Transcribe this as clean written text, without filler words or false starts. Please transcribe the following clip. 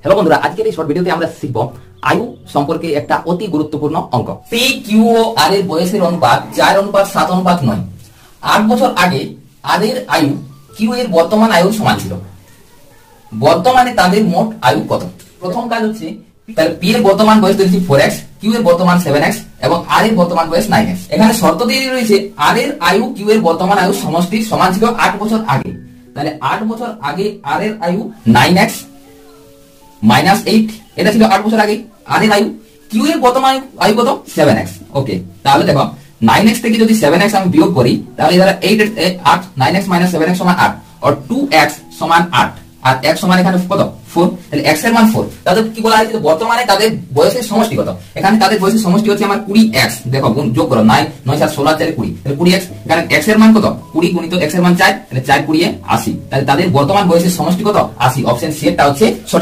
Hello বন্ধুরা, আজকের এই শর্ট ভিডিওতে আমরা শিখব আয়ু সম্পর্কে একটা অতি গুরুত্বপূর্ণ অঙ্ক। পি কিউ ও আর এর বয়সের অনুপাত 4:7:9। 8 বছর আগে আর এর আয়ু কিউ এর বর্তমান আয়ুর সমান ছিল। বর্তমানে তাদের মোট আয়ু কত? প্রথম কাজ হচ্ছে তাহলে পি এর বর্তমান বয়স দিয়েছি 4x, কিউ এর বর্তমান 7x এবং আর এর বর্তমান বয়স 9x। এখানে শর্ত দিয়ে রয়েছে আর এর আয়ু কিউ এর বর্তমান আয়ু সমষ্টির সমান ছিল 8 বছর আগে। তাহলে 8 বছর আগে আর এর আয়ু 9x -8, এটা ছিল 8 বছর আগে। আর এর আয়ু কিউ এর বর্তমান আয়ু কত? 7x। ওকে, তাহলে দেখো 9x থেকে যদি 7x আমি বিয়োগ করি তাহলে এরা 8 9x - 7x সমান 8 আর 2x সমান 8 আর x সমান এখানে কত? 4। তাহলে x এর মান 4। তাহলে কি বলা হয়েছে বর্তমানে তাদের বয়সের সমষ্টি কত? এখানে তাদের বয়সের সমষ্টি হচ্ছে আমার 20x। দেখো গুণ যোগ করো, 9 9 7 16 4 20, তাহলে 20x। এখানে x এর মান কত? 20 গুণিত x এর মান 4, তাহলে 4 20 80। তাহলে তাদের বর্তমান বয়সের সমষ্টি কত? 80। অপশন সি এরটা হচ্ছে সঠিক।